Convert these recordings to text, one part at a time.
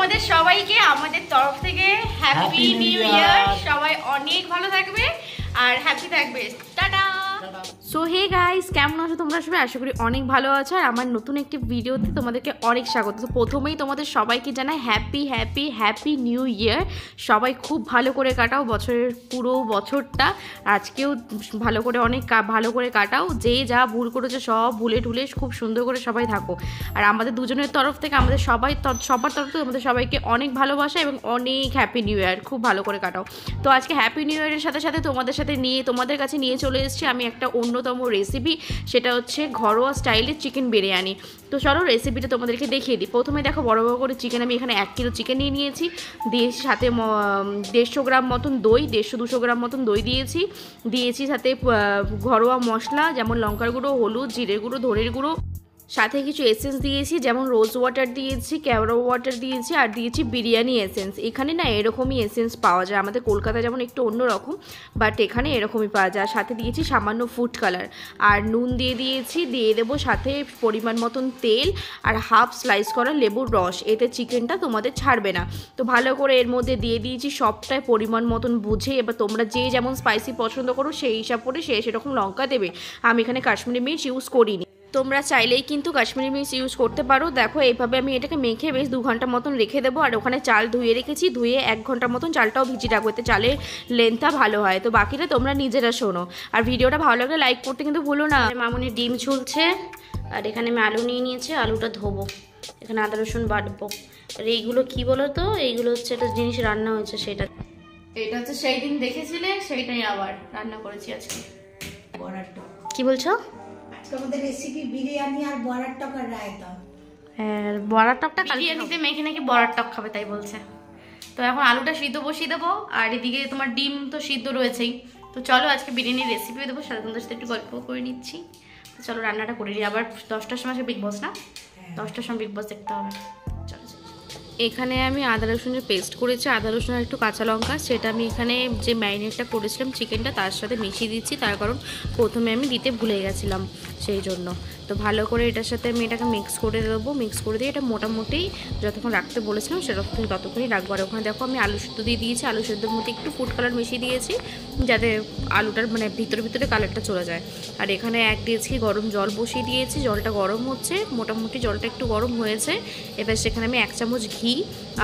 তোমাদের সবাইকে আমাদের তরফ থেকে হ্যাপি নিউ ইয়ার। সবাই অনেক ভালো থাকবে আর হ্যাপি থাকবে। টাটা। সো হে গাইস, কেমন আছো তোমরা সবাই? আশা করি অনেক ভালো আছো। আর আমার নতুন একটি ভিডিওতে তোমাদেরকে অনেক স্বাগত। তো প্রথমেই তোমাদের সবাইকে জানাই happy happy happy new year. সবাই খুব ভালো করে কাটাও বছরের পুরো বছরটা। আজকেও ভালো করে অনেক ভালো করে কাটাও। যে যা ভুল করেছে সব ভুলে ঠুলে খুব সুন্দর করে সবাই থাকো। আর আমাদের দুজনের তরফ থেকে আমাদের সবার তরফ থেকে আমাদের সবাইকে অনেক ভালোবাসা এবং অনেক হ্যাপি নিউ ইয়ার। খুব ভালো করে কাটাও। তো আজকে হ্যাপি নিউ ইয়ারের সাথে সাথে তোমাদের কাছে নিয়ে চলে এসেছি আমি একটা অন্যতম রেসিপি। সেটা হচ্ছে ঘরোয়া স্টাইলের চিকেন বিরিয়ানি। তো চলো রেসিপিটা তোমাদেরকে দেখিয়ে দিই। প্রথমে দেখো বড় বড় করে চিকেন, আমি এখানে 1 কিলো চিকেন নিয়ে নিয়েছি। দিয়েছি সাথে 150 গ্রাম মতন দই, 150-200 গ্রাম মতন দই দিয়েছি সাথে ঘরোয়া মশলা যেমন লঙ্কার গুঁড়ো, হলুদ, জিরের গুঁড়ো, ধনের গুঁড়ো, সাথে কিছু এসেন্স দিয়েছি যেমন রোজ ওয়াটার দিয়েছি, কেওড়া ওয়াটার দিয়েছি, আর দিয়েছি বিরিয়ানি এসেন্স। এখানে না এরকমই এসেন্স পাওয়া যায়, আমাদের কলকাতায় যেমন একটু অন্যরকম, বাট এখানে এরকমই পাওয়া যায়। সাথে দিয়েছি সামান্য ফুড কালার আর নুন দিয়ে দেবো সাথে পরিমাণ মতন তেল আর হাফ স্লাইস করা লেবুর রস। এতে চিকেনটা তোমাদের ছাড়বে না। তো ভালো করে এর মধ্যে দিয়ে দিয়েছি সবটাই পরিমাণ মতন বুঝে। এবার তোমরা যে যেমন স্পাইসি পছন্দ করো সেই হিসাব করে সেরকম লঙ্কা দেবে। আমি এখানে কাশ্মীরি মির্চ ইউজ করিনি, তোমরা চাইলেই কিন্তু কাশ্মীরি মির্চ ইউজ করতে পারো। দেখো এইভাবে আমি এটাকে মেখে বেশ 2 ঘন্টা মতন রেখে দেবো। আর ওখানে চাল ধুয়ে রেখেছি, ধুয়ে 1 ঘন্টা মতন চালটাও ভিজিয়ে রাখবো, এতে চালের লেন্থটা ভালো হয়। তো বাকিটা তোমরা নিজেরা শোনো। আর ভিডিওটা ভালো লাগলে লাইক করতে কিন্তু ভুলো না। মামুনি ডিম ঝুলছে আর এখানে আমি আলু নিয়ে নিয়েছি, আলুটা ধোবো, এখানে আদা রসুন বাটবো। আর এইগুলো কি বলো তো, এইগুলো হচ্ছে একটা জিনিস রান্না হয়েছে, সেটা এটা হচ্ছে সেই দিন দেখেছিলে সেইটাই আবার রান্না করেছি আজকে। কি বলছো? তোমাদের রেসিপি বিরিয়ানি আর বড়ার টক আর রায়তা। হ্যাঁ, বড়ার টকটা বিরিয়ানিতে মেখে নাকি বড়ার টক খাবে তাই বলছে। তো এখন আলুটা সিদ্ধ বসিয়ে দেবো আর এদিকে তোমার ডিম তো সিদ্ধ রয়েছেই। তো চলো আজকে বিরিয়ানির রেসিপি দেবো, সাথে তোমাদের সাথে একটু গল্প করে নিচ্ছি। তো চলো রান্নাটা করে নিই। আবার 10টার সময় বিগ বস না, 10টার সময় বিগ বস দেখতে হবে। চলো এখানে আমি আদা রসুনের পেস্ট করেছি, আদা রসুন আর একটু কাঁচা লঙ্কা, সেটা আমি এখানে যে ম্যারিনেটটা করেছিলাম চিকেনটা তার সাথে মিশিয়ে দিচ্ছি। তার কারণ প্রথমে আমি দিতে ভুলে গেছিলাম সেই জন্য। তো ভালো করে এটার সাথে আমি এটাকে মিক্স করে দেবো। মিক্স করে দিয়ে এটা মোটামুটি যতক্ষণ রাখতে বলেছিলাম সেরকম ততক্ষণই রাখবো। আর ওখানে দেখো আমি আলু সিদ্ধ দিয়ে দিয়েছি, আলু সিদ্ধর মধ্যে একটু ফুড কালার মিশিয়ে দিয়েছি যাতে আলুটার মানে ভিতরে কালারটা চলে যায়। আর এখানে দিয়েছি গরম জল বসিয়ে দিয়েছি, জলটা গরম হচ্ছে, মোটামুটি জলটা একটু গরম হয়েছে। এবার সেখানে আমি 1 চামচ ঘি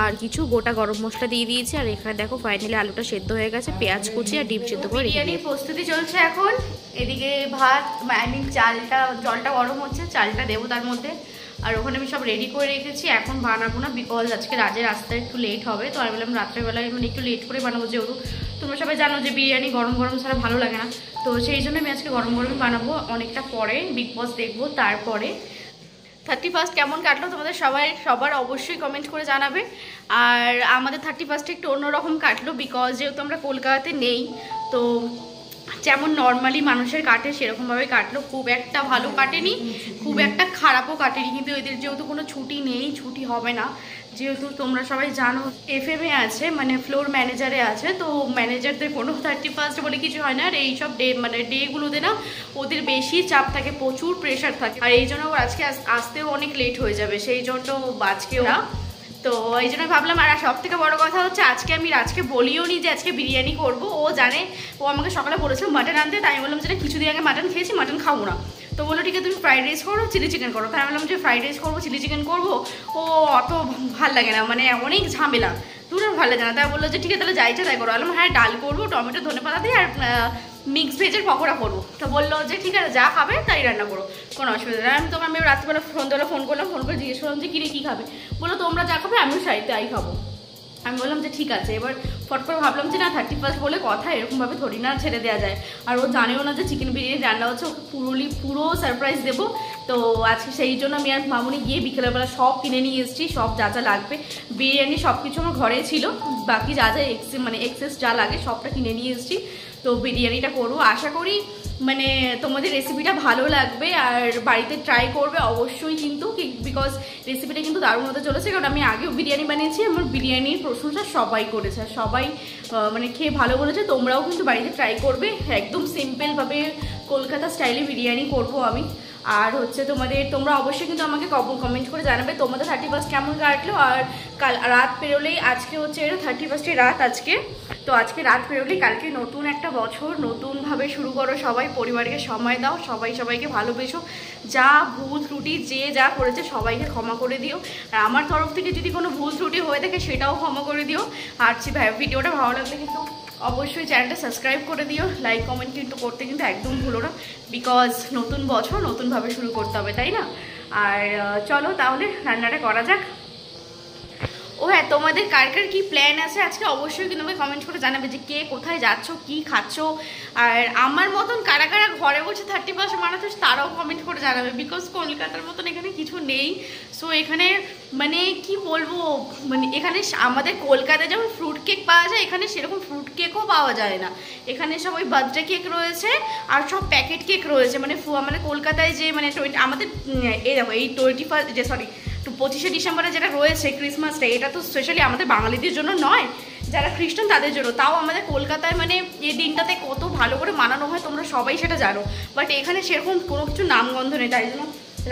আর কিছু গোটা গরম মশলা দিয়ে দিয়েছি। আর এখানে দেখো ফাইনালি আলুটা সেদ্ধ হয়ে গেছে, পেঁয়াজ কুচি আর ডিম সেদ্ধ করে বিরিয়ানির প্রস্তুতি চলছে এখন। এদিকে ভাত চালটা জলটা গরম হচ্ছে, চালটা দেবো তার মধ্যে। আর ওখানে আমি সব রেডি করে রেখেছি, এখন বানাবো না বিকজ আজকে রাজের আসতে একটু লেট হবে। তো আমি বললাম রাত্রেবেলায় মানে একটু লেট করে বানাবো, যেহেতু তোমরা সবাই জানো যে বিরিয়ানি গরম গরম ছাড়া ভালো লাগে না। তো সেই জন্য আমি আজকে গরম গরমই বানাবো। অনেকটা পরে বিগ বস দেখবো। তারপরে 31st কেমন কাটলো তোমাদের সবার অবশ্যই কমেন্ট করে জানাবে। আর আমাদের 31st একটু অন্যরকম কাটলো বিকজ যেহেতু আমরা কলকাতাতে নেই, তো যেমন নর্মালি মানুষের কাটে সেরকমভাবে কাটলো। খুব একটা ভালো কাটেনি, খুব একটা খারাপও কাটেনি, কিন্তু এদের যেহেতু কোনো ছুটি নেই, ছুটি হবে না, যেহেতু তোমরা সবাই জানো FM-এ আছে, মানে ফ্লোর ম্যানেজারে আছে। তো ম্যানেজারদের কোনো 31st বলে কিছু হয় না। আর এইসব ডেগুলোতে না ওদের বেশি চাপ থাকে, প্রচুর প্রেশার থাকে। আর এই জন্য আজকে আসতেও অনেক লেট হয়ে যাবে, সেই জন্য আজকেও না। তো এই জন্য ভাবলাম। আর সব থেকে বড় কথা হচ্ছে আজকে আমি রাজকে বলিও নি যে আজকে বিরিয়ানি করব। ও জানে, ও আমাকে সকালে বলেছিল মাটন আনতে, তাই আমি বললাম যে কিছুদিন আগে মাটন খেয়েছি, মাটন খাবো না। তো বললো ঠিক আছে তুমি ফ্রাইড রাইস করো, চিলি চিকেন করো। তাই আমি বললাম যে ফ্রাইড রাইস করবো, চিলি চিকেন করবো, ও অত ভাল লাগে না, মানে অনেক ঝামেলা, দূরে ভালো লাগে না। তাই বললো যে ঠিক আছে তাহলে যাইছে তাই করো। বললাম হ্যাঁ ডাল করবো, টমেটো ধনেপাতা দিয়ে আর মিক্স ভেজের পকোড়া করবো। তো বললো যে ঠিক আছে যা খাবে তাই রান্না করো, কোনো অসুবিধা নেই। আমি রাত্রিবেলা সন্ধ্যাবেলা ফোন করে জিজ্ঞেস করলাম যে কিরে কী খাবে? বললো তোমরা যা খাবে আমিও তাই খাবো। আমি বললাম যে ঠিক আছে। এবার ফট করে ভাবলাম যে না 31st বলে কথা, এরকমভাবে থরি না ছেড়ে দেওয়া যায়। আর ও জানেও না যে চিকেন বিরিয়ানি রান্না হচ্ছে, ওকে পুরো সারপ্রাইজ দেবো। তো আজকে সেই জন্য আমি আর মামুনি গিয়ে বিকেলবেলা সব কিনে নিয়ে এসেছি, সব যা যা লাগবে। বিরিয়ানি সব কিছু আমার ঘরে ছিল, বাকি যা যা এক্সেস যা লাগে সবটা কিনে নিয়ে এসেছি। তো বিরিয়ানিটা করবো, আশা করি মানে তোমাদের রেসিপিটা ভালো লাগবে আর বাড়িতে ট্রাই করবে অবশ্যই কিন্তু, বিকজ রেসিপিটা কিন্তু দারুণ হতে চলেছে। কারণ আমি আগেও বিরিয়ানি বানিয়েছি, আমার বিরিয়ানির প্রশংসা সবাই করেছে, সবাই মানে খেয়ে ভালো বলেছে। তোমরাও কিন্তু বাড়িতে ট্রাই করবে, একদম সিম্পলভাবে কলকাতা স্টাইলে বিরিয়ানি করব আমি। আর হচ্ছে তোমরা অবশ্যই কিন্তু আমাকে কমেন্ট করে জানাবে তোমাদের 31st কেমন কাটলো। আর কাল রাত পেরোলেই, আজকে হচ্ছে এটা 31st রাত আজকে, তো আজকে রাত পেরোলেই কালকে নতুন একটা বছর, নতুনভাবে শুরু করো। সবাই পরিবারকে সময় দাও, সবাইকে ভালোবেসো। যা ভুল ত্রুটি যে যা করেছে সবাইকে ক্ষমা করে দিও। আর আমার তরফ থেকে যদি কোনো ভুল ত্রুটি হয়ে থাকে সেটাও ক্ষমা করে দিও। আর ভিডিওটা ভালো লাগলে কিন্তু অবশ্যই চ্যানেলটা সাবস্ক্রাইব করে দিও, লাইক কমেন্ট কিন্তু করতে কিন্তু একদম ভুলো না, বিকজ নতুন বছর নতুনভাবে শুরু করতে হবে, তাই না? আর চলো তাহলে রান্নাটা করা যাক। ও হ্যাঁ, তোমাদের কার কার কী প্ল্যান আছে আজকে অবশ্যই কিন্তু আমাকে কমেন্ট করে জানাবে যে কে কোথায় যাচ্ছ, কি খাচ্ছ। আর আমার মতন কারা কারা ঘরে বসে 31st মানাচ্ছ তারাও কমেন্ট করে জানাবে, বিকজ কলকাতার মতন এখানে কিছু নেই। সো এখানে মানে কি বলবো, মানে এখানে আমাদের কলকাতায় যেমন ফ্রুট কেক পাওয়া যায়, এখানে সেরকম ফ্রুট কেকও পাওয়া যায় না। এখানে সব ওই বার্থডে কেক রয়েছে আর সব প্যাকেট কেক রয়েছে। মানে আমাদের কলকাতায় যে মানে আমাদের এই দেখো এই 25শে ডিসেম্বরে যেটা রয়েছে ক্রিসমাস ডে, এটা তো স্পেশালি আমাদের বাঙালিদের জন্য নয়, যারা খ্রিস্টান তাদের জন্য। তাও আমাদের কলকাতায় মানে এই দিনটাতে কত ভালো করে মানানো হয় তোমরা সবাই সেটা জানো, বাট এখানে সেরকম কোনো কিছু নামগন্ধ নেই। তাই জন্য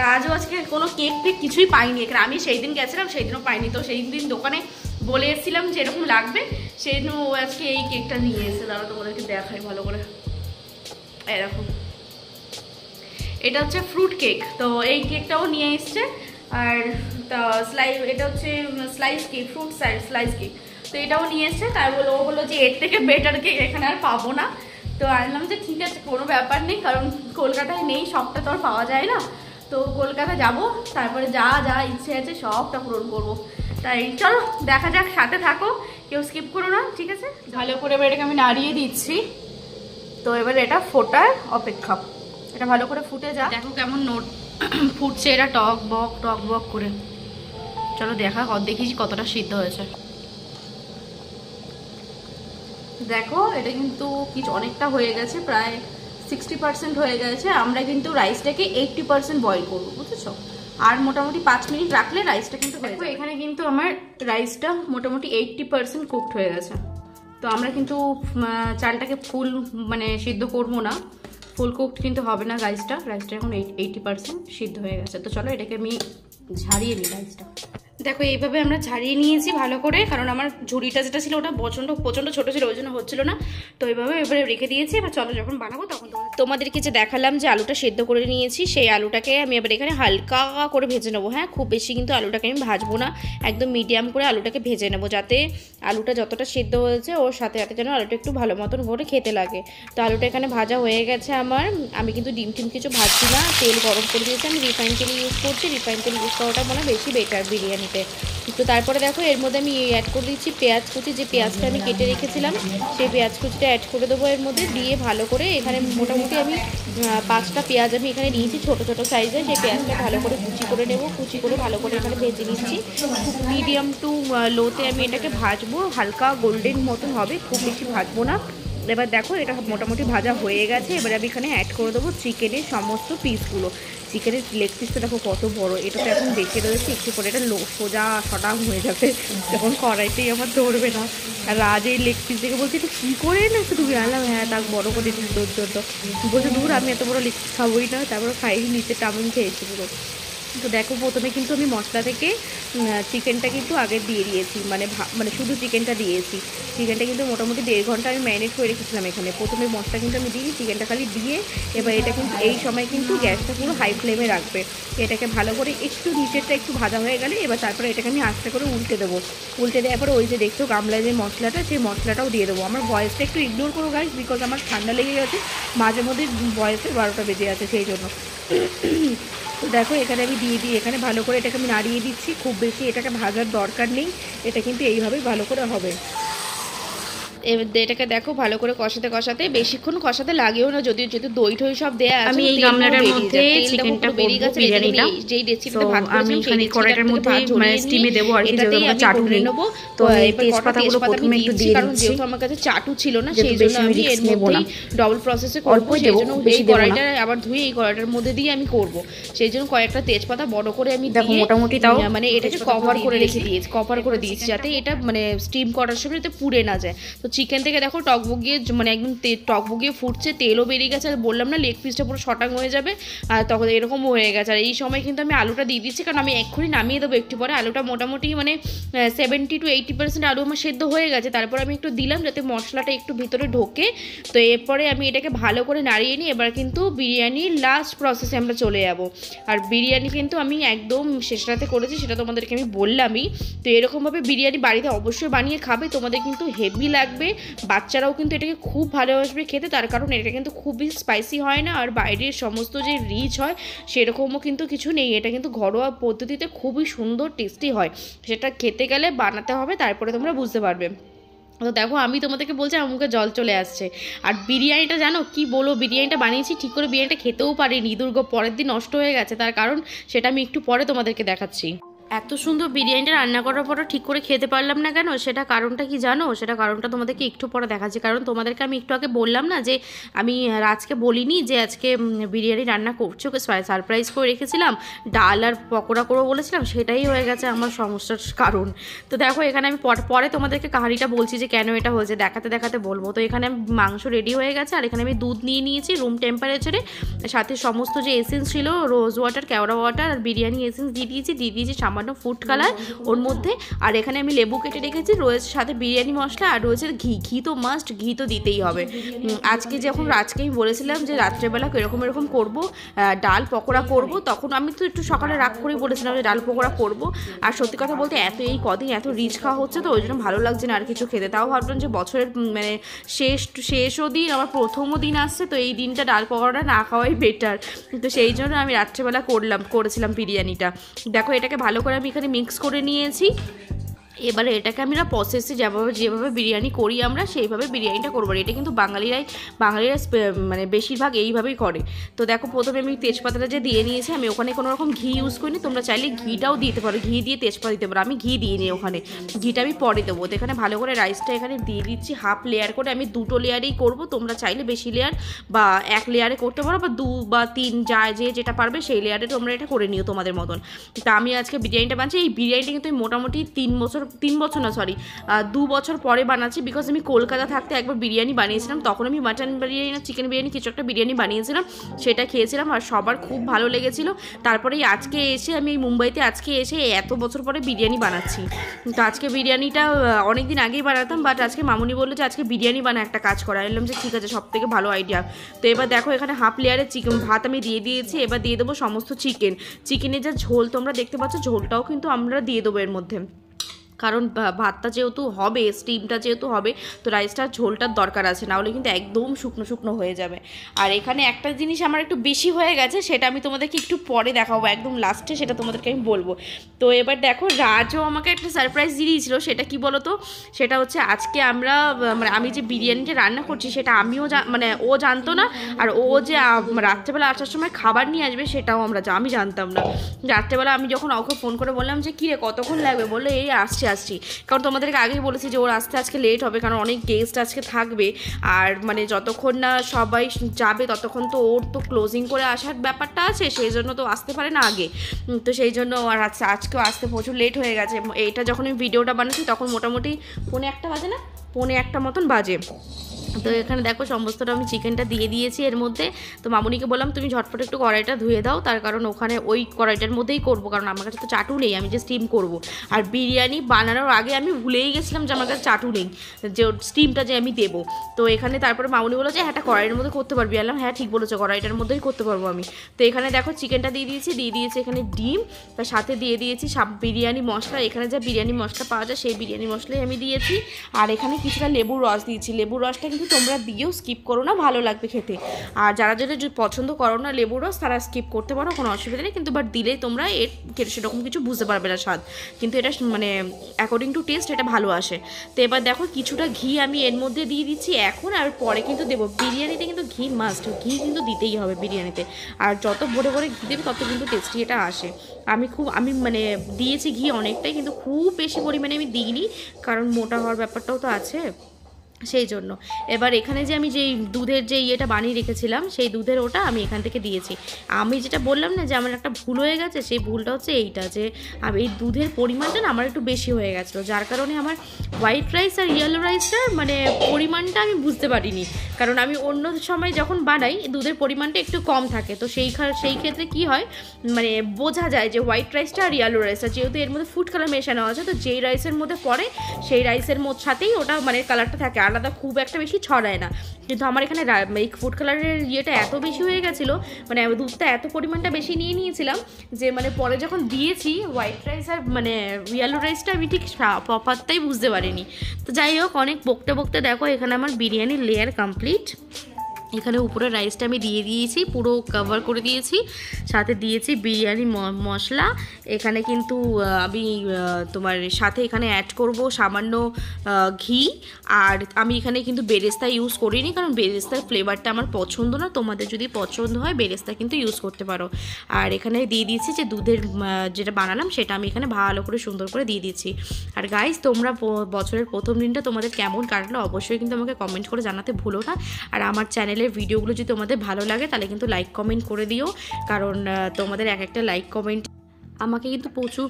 রাজও আজকে কোনো কেক ফেক কিছুই পাইনি এখানে। আমি সেই দিন গেছিলাম, সেই দিনও পাইনি। তো সেই দিন দোকানে বলে এসেছিলাম যে এরকম লাগবে, সেই দিন ও আজকে এই কেকটা নিয়ে এসে দাঁড়া তোমাদেরকে দেখাই ভালো করে। এরকম এটা হচ্ছে ফ্রুট কেক, তো এই কেকটাও নিয়ে এসছে। আর এটা হচ্ছে slice cake, fruit slice cake, তো এটাও নিয়ে এসছে। তাই ও বললো যে এর থেকে বেটার কেক এখানে আর পাবো না। তো আনলাম যে ঠিক আছে, কোনো ব্যাপার নেই, কারণ কলকাতায় নেই, সবটা তো আর পাওয়া যায় না। তো কলকাতা যাব, তারপরে যা যা ইচ্ছে আছে সবটা পূরণ করবো। তাই চলো দেখা যাক, সাথে থাকো, কেউ স্কিপ করো না, ঠিক আছে? ভালো করে এবার এটাকে আমি নাড়িয়ে দিচ্ছি। তো এবার এটা ফোটার অপেক্ষা, এটা ভালো করে ফুটে যা। দেখো কেমন ফুটছে, এটা টক বক করে। চলো দেখিস কতটা সিদ্ধ হয়েছে। দেখো এটা কিন্তু কিছু অনেকটা হয়ে গেছে, প্রায় 60% হয়ে গেছে। আমরা কিন্তু রাইসটাকে 80% বয়েল করবো, বুঝেছো? আর মোটামুটি 5 মিনিট রাখলে রাইসটা কিন্তু হয়ে যাবে। এখানে কিন্তু আমার রাইসটা মোটামুটি 80% কুকড হয়ে গেছে। তো আমরা কিন্তু চালটাকে ফুল মানে সিদ্ধ করবো না, ফুল কুকড কিন্তু হবে না রাইসটা এখন 80% সিদ্ধ হয়ে গেছে। তো চলো এটাকে আমি ঝাড়িয়ে নিই রাইসটা। দেখো এইভাবে আমরা ঝাড়িয়ে নিয়েছি ভালো করে, কারণ আমার ঝুড়িটা যেটা ছিল ওটা প্রচণ্ড ছোটো ছিল, ওই জন্য হচ্ছিল না। তো এইভাবে এবারে রেখে দিয়েছি। এবার চলো যখন বানাবো তখন তোমাদেরকে যে দেখালাম যে আলুটা সেদ্ধ করে নিয়েছি, সেই আলুটাকে আমি এবার এখানে হালকা করে ভেজে নেবো। হ্যাঁ, খুব বেশি কিন্তু আলুটাকে আমি ভাজবো না, একদম মিডিয়াম করে আলুটাকে ভেজে নেবো, যাতে আলুটা যতটা সেদ্ধ হয়েছে ওর সাথে সাথে যেন আলুটা একটু ভালো মতন করে খেতে লাগে। তো আলুটা এখানে ভাজা হয়ে গেছে আমার। আমি কিন্তু ডিম কিছু ভাজছি না, তেল গরম করে দিয়েছি। আমি রিফাইন তেল ইউজ করছি, রিফাইন তেল ইউজ করাটা মনে বেশি বেটার বিরিয়ানিতে। তো তারপরে দেখো এর মধ্যে আমি অ্যাড করে দিচ্ছি পেঁয়াজ কুচি, যে পেঁয়াজটা আমি কেটে রেখেছিলাম সেই পেঁয়াজ কুচিটা অ্যাড করে দেবো এর মধ্যে। দিয়ে ভালো করে এখানে মোটামুটি আমি 5টা পেঁয়াজ আমি এখানে নিয়েছি ছোটো সাইজে। সেই পেঁয়াজটা ভালো করে কুচি করে নেবো, কুচি করে ভালো করে এখানে ভেজে নিচ্ছি। মিডিয়াম টু লোতে আমি এটাকে ভাজবো, হালকা গোল্ডেন মতন হবে, খুব বেশি ভাজবো না। এবার দেখো এটা মোটামুটি ভাজা হয়ে গেছে। এবার আমি এখানে অ্যাড করে দেবো চিকেনের সমস্ত পিসগুলো। চিকেনের লেগ পিসটা দেখো কত বড়, এটা তো এখন বেঁচে রয়েছে, একটু পরে এটা সোজা সটাং হয়ে যাবে, যখন কড়াইতেই আমার ধরবে না। আর রাজ এই লেগ পিস দেখে বলছি এটা কী করে না তুমি আনলাম, হ্যাঁ তাক বড় করে দিচ্ছি তোর জন্য। বলছে দূর আমি এত বড় লেগ পিস খাবোই না, তারপরে খাইনি, নিচেটা আমি খেয়েছি পুরো। তো দেখো প্রথমে কিন্তু আমি মশলা থেকে চিকেনটা কিন্তু আগে দিয়ে দিয়েছি, মানে শুধু চিকেনটা দিয়েছি। চিকেনটা কিন্তু মোটামুটি 1.5 ঘন্টা আমি ম্যারিনেট করে রেখেছিলাম এখানে। প্রথমে মশলা কিন্তু আমি দিই, চিকেনটা খালি দিয়ে এবার এটা কিন্তু এই সময় কিন্তু গ্যাসটা পুরো হাই ফ্লেমে রাখবে। এটাকে ভালো করে একটু নিচেরটা একটু ভাজা হয়ে গেলে এবার তারপরে এটাকে আমি আস্তে করে উল্টে দেবো। উল্টে দেওয়ার পরে ওই যে দেখছো গামলায় যে মশলাটা, সেই মশলাটাও দিয়ে দেবো। আমার ভয়েসটা একটু ইগনোর করো গাইস, বিকজ আমার ঠান্ডা লেগে গেছে, মাঝে মধ্যে ভয়েসের 12টা বেজে আছে সেই জন্য। তো দেখো এখানে আমি দিয়ে দিই, এখানে ভালো করে এটাকে আমি নাড়িয়ে দিচ্ছি। খুব বেশি এটাকে ভাজার দরকার নেই, এটা কিন্তু এইভাবেই ভালো করে হবে। এটাকে দেখো ভালো করে কষাতে বেশিক্ষণ কষাতে লাগেও না, যদিও যেহেতু দই ঠই সব দেয়া আছে। আমি এই গামলাটার মধ্যে চিকেনটা বেরিয়ে গেছে, বিরিয়ানিটা যেই রেসিপিতে ভাত করেছিলাম সেই কড়াইটার মধ্যে মানে স্টিমে দেবো আর কি, যেহেতু আমরা চাটু নেই। তো এই তেজপাতাগুলো প্রথমে একটু দিয়ে দিচ্ছি, কারণ যেহেতু আমার কাছে চাটু ছিল না সেই জন্য আমি এর মধ্যেই ডবল প্রসেসে করব। সেই জন্য এই কড়াইটা আবার ধুয়ে এই কড়াইটার মধ্যে দিয়ে আমি করব, সেই জন্য কয়েকটা তেজপাতা বড় করে আমি দেখো মোটামুটি তাও মানে এটাকে কভার করে রেখে দিয়েছি, কভার করে দিয়েছি যাতে এটা মানে স্টিম করার সময় যাতে পুড়ে না যায়। তো চিকেন থেকে দেখো টকবগিয়ে মানে একদম টকবগিয়ে ফুটছে, তেলও বেরিয়ে গেছে। আর বললাম না লেগ পিসটা পুরো শটাং হয়ে যাবে, আর তখন এরকম হয়ে গেছে। আর এই সময় কিন্তু আমি আলুটা দিয়ে দিচ্ছি, কারণ আমি এক্ষুনি নামিয়ে দেবো একটু পরে। আলুটা মোটামুটি মানে 70 to 80% আলু আমার সেদ্ধ হয়ে গেছে। তারপর আমি একটু দিলাম যাতে মশলাটা একটু ভিতরে ঢোকে। তো এরপরে আমি এটাকে ভালো করে নাড়িয়ে নিই। এবার কিন্তু বিরিয়ানির লাস্ট প্রসেসে আমরা চলে যাব। আর বিরিয়ানি কিন্তু আমি একদম শেষরাতে করেছি, সেটা তোমাদেরকে আমি বললামই। তো এরকমভাবে বিরিয়ানি বাড়িতে অবশ্যই বানিয়ে খাবে, তোমাদের কিন্তু হেভি লাগবে। বাচ্চারাও কিন্তু এটাকে খুব ভালোবাসবে খেতে, তার কারণ এটা কিন্তু খুবই স্পাইসি হয় না, আর বাইরের সমস্ত যে রিচ হয় সেরকমও কিন্তু কিছু নেই। এটা কিন্তু ঘরোয়া পদ্ধতিতে খুবই সুন্দর টেস্টি হয়। সেটা খেতে গেলে বানাতে হবে, তারপরে তোমরা বুঝতে পারবে। তো দেখো আমি তোমাদেরকে বলছি আমার মুখে জল চলে আসছে। আর বিরিয়ানিটা জানো কি বলো, বিরিয়ানিটা বানিয়েছি ঠিক করে, বিরিয়ানিটা খেতেও পারিনি, পরের দিন নষ্ট হয়ে গেছে। তার কারণ সেটা আমি একটু পরে তোমাদেরকে দেখাচ্ছি। এত সুন্দর বিরিয়ানিটা রান্না করার পরও ঠিক করে খেতে পারলাম না কেন, সেটা কারণটা কি জানো? সেটা কারণটা তোমাদেরকে একটু পরে দেখাচ্ছি। কারণ তোমাদেরকে আমি একটু আগে বললাম না যে আমি আজকে বলিনি যে আজকে বিরিয়ানি রান্না করছি, ওকে সারপ্রাইজ করে রেখেছিলাম, ডাল আর পকোড়া করবো বলেছিলাম, সেটাই হয়ে গেছে আমার সমস্যার কারণ। তো দেখো এখানে আমি পরে তোমাদেরকে কাহিনিটা বলছি যে কেন এটা হয়েছে, দেখাতে দেখাতে বলবো। তো এখানে মাংস রেডি হয়ে গেছে, আর এখানে আমি দুধ নিয়ে নিয়েছি রুম টেম্পারেচারে, সাথে সমস্ত যে এসেন্স ছিল রোজ ওয়াটার, কেওড়া ওয়াটার আর বিরিয়ানি এসেন্স দিয়ে দিয়েছি সামান্য ফুড কালার ওর মধ্যে। আর এখানে আমি লেবু কেটে রেখেছি, রয়েছে সাথে বিরিয়ানি মশলা, আর রয়েছে ঘি তো মাস্ট, ঘি তো দিতেই হবে। আজকে আমি বলেছিলাম যে রাত্রেবেলা এরকম করবো, ডাল পকোড়া করব, তখন আমি তো একটু সকালে রাগ করেই বলেছিলাম যে ডাল পকোড়া করব। আর সত্যি কথা বলতে এই কদিন এত রিচ খাওয়া হচ্ছে, তো ওই জন্য ভালো লাগছে না আর কিছু খেতে। তাও ভাবলাম যে বছরের মানে শেষও দিন, আমার প্রথমও দিন আসছে, তো এই দিনটা ডাল পকোড়াটা না খাওয়াই বেটার। তো সেই জন্য আমি রাত্রেবেলা করেছিলাম বিরিয়ানিটা। দেখো এটাকে ভালো করে আমি এখানে মিক্স করে নিয়েছি। এবারে এটাকে আমরা প্রসেসে যেভাবে বিরিয়ানি করি আমরা সেইভাবে বিরিয়ানিটা করবো। এটা কিন্তু বাঙালিরা মানে বেশিরভাগ এইভাবেই করে। তো দেখো প্রথমে আমি তেজপাতাটা যে দিয়ে নিয়েছি, আমি ওখানে কোনো রকম ঘি ইউজ করিনি, তোমরা চাইলে ঘিটাও দিতে পারো, ঘি দিয়ে তেজপাতা দিতে পারো। আমি ঘি দিয়ে নিই, ওখানে ঘিটা আমি পরে দেবো। তো এখানে ভালো করে রাইসটা এখানে দিয়ে দিচ্ছি হাফ লেয়ার করে, আমি 2 লেয়ারেই করবো। তোমরা চাইলে বেশি লেয়ার বা 1 লেয়ারে করতে পারো, বা 2 বা 3 যেটা পারবে সেই লেয়ারে তোমরা এটা করে নিও তোমাদের মতন। তা আমি আজকে বিরিয়ানিটা বানাচ্ছি। এই বিরিয়ানিটা কিন্তু আমি মোটামুটি 2 বছর পরে বানাচ্ছি, বিকজ আমি কলকাতা থাকতে একবার বিরিয়ানি বানিয়েছিলাম, তখন আমি মাটন বিরিয়ানি না চিকেন বিরিয়ানি কিছু একটা বিরিয়ানি বানিয়েছিলাম, সেটা খেয়েছিলাম আর সবার খুব ভালো লেগেছিলো। তারপরে আজকে এসে আমি মুম্বাইতে এত বছর পরে বিরিয়ানি বানাচ্ছি। তো আজকে বিরিয়ানিটা অনেক দিন আগেই বানাতাম, বাট আজকে মামুনি বললো যে আজকে বিরিয়ানি বানা একটা কাজ করা। এলাম যে ঠিক আছে, সব থেকে ভালো আইডিয়া। তো এবার দেখো এখানে হাফ লেয়ারে ভাত আমি দিয়ে দিয়েছি। এবার দিয়ে দেবো সমস্ত চিকেনের যা ঝোল তোমরা দেখতে পাচ্ছ, ঝোলটাও কিন্তু আমরা দিয়ে দেবো এর মধ্যে, কারণ ভাতটা যেহেতু হবে, স্টিমটা যেহেতু হবে, তো রাইসটার ঝোলটার দরকার আছে, নাহলে কিন্তু একদম শুকনো হয়ে যাবে। আর এখানে একটা জিনিস আমার একটু বেশি হয়ে গেছে, সেটা আমি তোমাদেরকে একটু পরে দেখাবো, একদম লাস্টে সেটা তোমাদেরকে আমি বলবো। তো এবার দেখো রাজও আমাকে একটা সারপ্রাইজ দিয়ে দিয়েছিল। সেটা কি বলো তো, সেটা হচ্ছে আজকে আমরা মানে আমি যে বিরিয়ানিটা রান্না করছি সেটা মানে ও জানতো না, আর ও যে রাত্রেবেলা আসার সময় খাবার নিয়ে আসবে সেটাও আমি জানতাম না। রাত্রেবেলা আমি যখন ওকে ফোন করে বললাম যে কী রে কতক্ষণ লাগবে, বললো এই আসছি, কারণ তোমাদেরকে আগেই বলেছি যে ওর আসতে আজকে লেট হবে, কারণ অনেক গেস্ট আজকে থাকবে। আর মানে যতক্ষণ না সবাই যাবে ততক্ষণ তো ওর তো ক্লোজিং করে আসার ব্যাপারটা আছে, সেই জন্য তো আসতে পারে না আগে। তো সেই জন্য আর আজকেও আসতে প্রচুর লেট হয়ে গেছে। এইটা যখন আমি ভিডিওটা বানাচ্ছি তখন মোটামুটি 1:45 বাজে না, 1:45 মতন বাজে। তো এখানে দেখো সমস্তটা আমি চিকেনটা দিয়ে দিয়েছি এর মধ্যে। তো মামুনিকে বললাম তুমি ঝটফট একটু কড়াইটা ধুয়ে দাও, তার কারণ ওখানে ওই কড়াইটার মধ্যেই করবো, কারণ আমার কাছে তো চাটু নেই, আমি যে স্টিম করব। আর বিরিয়ানি বানানোর আগে আমি ভুলেই গেছিলাম যে আমার কাছে চাটু নেই, যে স্টিমটা যে আমি দেবো। তো এখানে তারপরে মামুনি বললো যে হ্যাঁ কড়াইয়ের মধ্যে করতে পারবি। বললাম হ্যাঁ ঠিক বলেছো, কড়াইটার মধ্যেই করতে পারবো আমি। তো এখানে দেখো চিকেনটা দিয়ে দিয়েছি এখানে ডিম, তার সাথে দিয়ে দিয়েছি বিরিয়ানি মশলা। এখানে যা বিরিয়ানি মশলা পাওয়া যায় সেই বিরিয়ানি মশলাই আমি দিয়েছি। আর এখানে কিছুটা লেবুর রস দিয়েছি। লেবুর রসটা কিন্তু তোমরা দিয়েও স্কিপ করো না, ভালো লাগবে খেতে। আর যারা পছন্দ করো না লেবুর রস তারা স্কিপ করতে পারো, কোনো অসুবিধা নেই। কিন্তু বাট দিলেই তোমরা সেরকম কিছু বুঝতে পারবে না স্বাদ, কিন্তু এটা মানে অ্যাকর্ডিং টু টেস্ট এটা ভালো আসে। তো এবার দেখো কিছুটা ঘি আমি এর মধ্যে দিয়ে দিচ্ছি এখন, আর পরে কিন্তু দেবো। বিরিয়ানিতে কিন্তু ঘি মাস্ট, ঘি কিন্তু দিতেই হবে বিরিয়ানিতে। আর যত ভরে ভরে ঘি দেবে তত কিন্তু টেস্টি এটা আসে। আমি মানে দিয়েছি ঘি অনেকটাই, কিন্তু খুব বেশি পরিমাণে আমি দিইনি, কারণ মোটা হওয়ার ব্যাপারটাও তো আছে। সেই জন্য এবার এখানে যে আমি যেই দুধের যে ইয়েটা বানিয়ে রেখেছিলাম সেই দুধের ওটা আমি এখান থেকে দিয়েছি। আমি যেটা বললাম না যে আমার একটা ভুল হয়ে গেছে, সেই ভুলটা হচ্ছে এইটা যে আমি এই দুধের পরিমাণটা না আমার একটু বেশি হয়ে গেছিলো, যার কারণে আমার হোয়াইট রাইস আর ইয়েলো রাইসটার মানে পরিমাণটা আমি বুঝতে পারিনি। কারণ আমি অন্য সময় যখন বানাই দুধের পরিমাণটা একটু কম থাকে, তো সেই ক্ষেত্রে কি হয় মানে বোঝা যায় যে হোয়াইট রাইসটা আর ইয়েলো রাইসটা, যেহেতু এর মধ্যে ফুড কালার মেশানো আছে, তো যেই রাইসের মধ্যে পড়ে সেই রাইসের সাথেই ওটা মানে কালারটা থাকে, আলাদা খুব একটা বেশি ছড়ায় না। কিন্তু আমার এখানে এই ফুড কালারের ইয়েটা এত বেশি হয়ে গেছিলো, মানে দুধটা এত পরিমাণটা বেশি নিয়ে নিয়েছিলাম যে মানে পরে যখন দিয়েছি হোয়াইট রাইস আর মানে ইয়েলো রাইসটা আমি ঠিক প্রপারটাই বুঝতে পারিনি। তো যাই হোক, অনেক বকতে বকতে দেখো এখানে আমার বিরিয়ানির লেয়ার কমপ্লিট। এখানে উপরে রাইসটা আমি দিয়ে দিয়েছি, পুরো কভার করে দিয়েছি, সাথে দিয়েছি বিরিয়ানি মশলা। এখানে কিন্তু আমি তোমার সাথে এখানে অ্যাড করব সামান্য ঘি, আর আমি এখানে কিন্তু বেরেস্তা ইউজ করিনি, কারণ বেরেস্তার ফ্লেভারটা আমার পছন্দ না। তোমাদের যদি পছন্দ হয় বেরেস্তা কিন্তু ইউজ করতে পারো। আর এখানে দিয়ে দিয়েছি যে দুধের যেটা বানালাম সেটা আমি এখানে ভালো করে সুন্দর করে দিয়ে দিয়েছি। আর গাইস, তোমরা বছরের প্রথম দিনটা তোমাদের কেমন কাটলো অবশ্যই কিন্তু আমাকে কমেন্ট করে জানাতে ভুলো না। আর আমার চ্যানেলের ভিডিওগুলো যদি তোমাদের ভালো লাগে তাহলে কিন্তু লাইক কমেন্ট করে দিও, কারণ তোমাদের এক একটা লাইক কমেন্ট আমাকে কিন্তু প্রচুর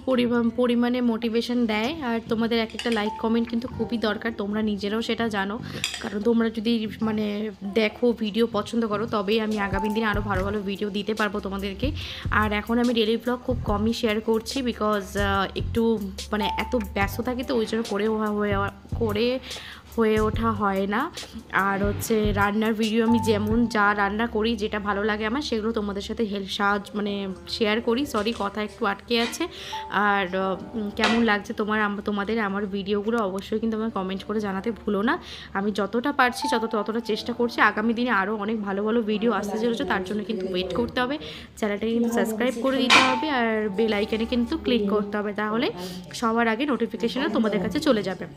পরিমাণে মোটিভেশন দেয়। আর তোমাদের এক একটা লাইক কমেন্ট কিন্তু খুবই দরকার, তোমরা নিজেরাও সেটা জানো। কারণ তোমরা যদি মানে দেখো ভিডিও পছন্দ করো তবেই আমি আগামী দিনে আরও ভালো ভালো ভিডিও দিতে পারবো তোমাদেরকে। আর এখন আমি ডেলি ব্লগ খুব কমই শেয়ার করছি, বিকজ একটু মানে এত ব্যস্ত থাকি, তো ওই জন্য হয়ে ওঠা হয় না। আর হচ্ছে রান্নার ভিডিও আমি যেমন যা রান্না করি, যেটা ভালো লাগে আমার, সেগুলো তোমাদের সাথে মানে শেয়ার করি। সরি, কথা একটু আটকে আছে। আর কেমন লাগছে তোমাদের আমার ভিডিওগুলো অবশ্যই কিন্তু আমাকে কমেন্ট করে জানাতে ভুলো না। আমি যতটা পারছি ততটা চেষ্টা করছি। আগামী দিনে আরও অনেক ভালো ভালো ভিডিও আসতে চলেছে, তার জন্য কিন্তু ওয়েট করতে হবে। চ্যানেলটাকে কিন্তু সাবস্ক্রাইব করে দিতে হবে, আর বেল আইকনে কিন্তু ক্লিক করতে হবে, তাহলে সবার আগে নোটিফিকেশানটা তোমাদের কাছে চলে যাবে।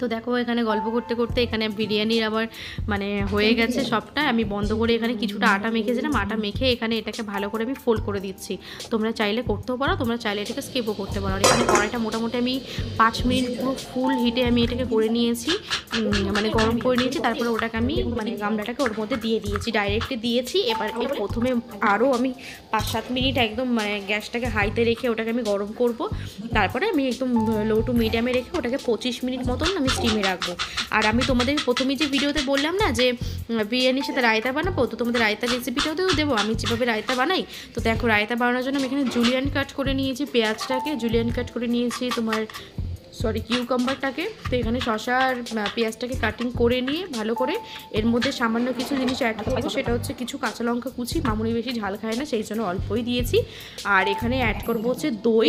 তো দেখো এখানে গল্প করতে করতে এখানে বিরিয়ানির আবার মানে হয়ে গেছে সবটা। আমি বন্ধ করে এখানে কিছুটা আটা মেখেছিলাম, আটা মেখে এখানে এটাকে ভালো করে আমি ফোল্ড করে দিচ্ছি। তোমরা চাইলে করতেও পারো, তোমরা চাইলে এটাকে স্কিপও করতে পারো। আর এখানে কড়াইটা মোটামুটি আমি 5 মিনিট পুরো ফুল হিটে আমি এটাকে করে নিয়েছি, মানে গরম করে নিয়েছি। তারপরে ওটাকে আমি মানে গামলাটাকে ওর মধ্যে দিয়ে দিয়েছি, ডাইরেক্টলি দিয়েছি। এবার প্রথমে আরও আমি 5-7 মিনিট একদম মানে গ্যাসটাকে হাইতে রেখে ওটাকে আমি গরম করব। তারপরে আমি একদম লো টু মিডিয়ামে রেখে ওটাকে 25 মিনিট মতন আমি স্টিমে রাখবো। আর আমি তোমাদের প্রথমে যে ভিডিওতে বললাম না যে বিরিয়ানির সাথে রায়তা বানাবো, তো তোমাদের রায়তার রেসিপিটাও দেবো আমি যেভাবে রায়তা বানাই। তো দেখো রায়তা বানানোর জন্য আমি এখানে জুলিয়ান কাট করে নিয়েছি, পেঁয়াজটাকে জুলিয়ান কাট করে নিয়েছি, কিউকাম্বারটাকে। তো এখানে শসা আর পেঁয়াজটাকে কাটিং করে নিয়ে ভালো করে এর মধ্যে সামান্য কিছু জিনিস অ্যাড করবো, সেটা হচ্ছে কিছু কাঁচা লঙ্কা কুচি। মামুনি বেশি ঝাল খায় না, সেই জন্য অল্পই দিয়েছি। আর এখানে অ্যাড করবো হচ্ছে দই,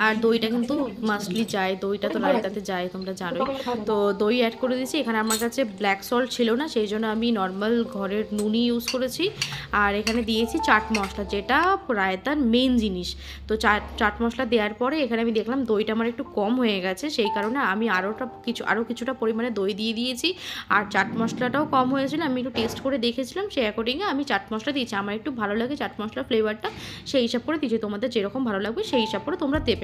আর দইটা কিন্তু মাস্টলি যায়, দইটা তো রায়তাতে যায় তোমরা জানোই। তো দই অ্যাড করে দিয়েছি। এখানে আমার কাছে ব্ল্যাক সল্ট ছিল না, সেই জন্য আমি নর্মাল ঘরের নুনই ইউজ করেছি। আর এখানে দিয়েছি চাট মশলা, যেটা রায়তার মেন জিনিস। তো চাট মশলা দেওয়ার পরে এখানে আমি দেখলাম দইটা আমার একটু কম হয়ে গেছে, সেই কারণে আমি আরও কিছুটা পরিমাণে দই দিয়ে দিয়েছি। আর চাট মশলাটাও কম হয়েছিল, আমি একটু টেস্ট করে দেখেছিলাম, সেই অ্যাকর্ডিংয়ে আমি চাট মশলা দিয়েছি। আমার একটু ভালো লাগে চাট মশলার ফ্লেভারটা, সেই হিসাব করে দিয়েছি। তোমাদের যেরকম ভালো লাগবে সেই হিসাব করে তোমরা দেবে।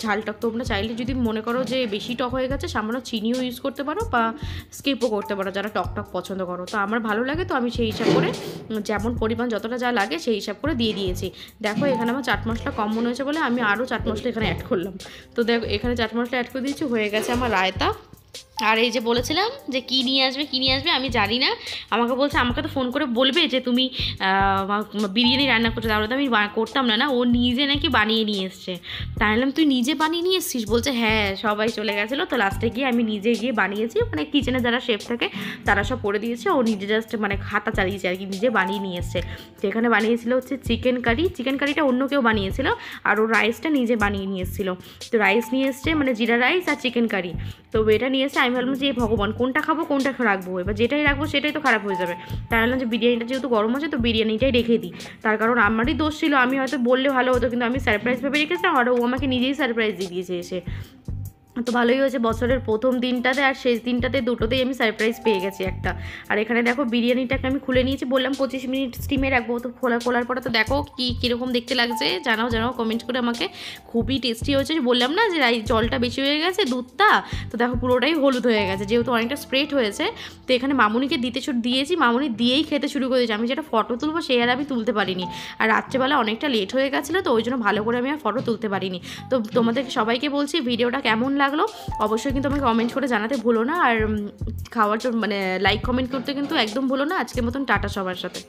ঝাল টক তোমরা চাইলে যদি মনে করো যে বেশি টক হয়ে গেছে সামান্য চিনিও ইউজ করতে পারো, বা স্কিপও করতে পারো যারা টক পছন্দ করো। তো আমার ভালো লাগে, তো আমি সেই হিসাব করে যেমন পরিমাণ যতটা যা লাগে সেই হিসাব করে দিয়ে দিয়েছি। দেখো এখানে আমার চাট মশলা কম মনে হয়েছে বলে আমি আরও চাট মশলা এখানে অ্যাড করলাম। তো দেখো এখানে চাট মশলা অ্যাড করে দিয়েছি, হয়ে গেছে আমার রায়তা। আর এই যে বলেছিলাম যে কী নিয়ে আসবে আমি জানি না, আমাকে বলছে আমাকে তো ফোন করে বলবে যে তুমি বিরিয়ানি রান্না করছো, তাহলে তো আমি করতাম না। ও নিজে নাকি বানিয়ে নিয়ে এসছে। তাই বললাম তুই নিজে বানিয়ে নিয়ে এসছিস? বলছে হ্যাঁ, সবাই চলে গেছিলো, তো লাস্টে গিয়ে আমি নিজে গিয়ে বানিয়েছি। মানে কিচেনে যারা শেফ থাকে তারা সব করে দিয়েছে, ও নিজে জাস্ট মানে হাতা চালিয়েছে আর কি, নিজে বানিয়ে নিয়ে এসছে। তো এখানে বানিয়েছিল হচ্ছে চিকেন কারিটা অন্য কেউ বানিয়েছিল, আর ও রাইসটা নিজে বানিয়ে নিয়ে এসেছিলো। তো রাইস নিয়ে এসছে মানে জিরা রাইস আর চিকেন কারি, তো এটা নিয়ে এসে আমি ভাবলাম যে ভগবান কোনটা খাবো কোনটা রাখবো, এবার যেটাই রাখবো সেটাই তো খারাপ হয়ে যাবে। তাই ভাবলাম যে বিরিয়ানিটা যেহেতু গরম আছে তো বিরিয়ানিটাই রেখে দিই। তার কারণ আমারই দোষ ছিল, আমি হয়তো বললে ভালো হতো, কিন্তু আমি সারপ্রাইজ ভেবে রেখেছিলাম, আর ও আমাকে নিজেই সারপ্রাইজ দিয়ে দিয়েছে এসে। তো ভালোই হয়েছে, বছরের প্রথম দিনটাতে আর শেষ দিনটাতে দুটোতেই আমি সারপ্রাইজ পেয়ে গেছি একটা। আর এখানে দেখো বিরিয়ানিটাকে আমি খুলে নিয়েছি, বললাম 25 মিনিট স্টিমে রাখবো, তো খোলার পরে তো দেখো কীরকম দেখতে লাগছে, জানাও কমেন্ট করে আমাকে। খুবই টেস্টি হয়েছে, বললাম না যে জলটা বেশি হয়ে গেছে দুধটা, তো দেখো পুরোটাই হলুদ হয়ে গেছে, যেহেতু অনেকটা স্প্রেড হয়েছে। তো এখানে মামুনিকে দিয়েছি, মামুনি দিয়েই খেতে শুরু করে দিয়েছে। আমি যেটা ফটো তুলবো সেই আর আমি তুলতে পারিনি, আর রাত্রেবেলা অনেকটা লেট হয়ে গেছিলো, তো ওই জন্য ভালো করে আমি আর ফটো তুলতে পারিনি। তো তোমাদের সবাইকে বলছি ভিডিওটা কেমন লাগলো অবশ্যই কিন্তু আমাকে কমেন্ট করে জানাতে ভুলো না, আর খাওয়ার জন্য মানে লাইক কমেন্ট করতে কিন্তু একদম ভুলো না। আজকের মতন টাটা সবার সাথে।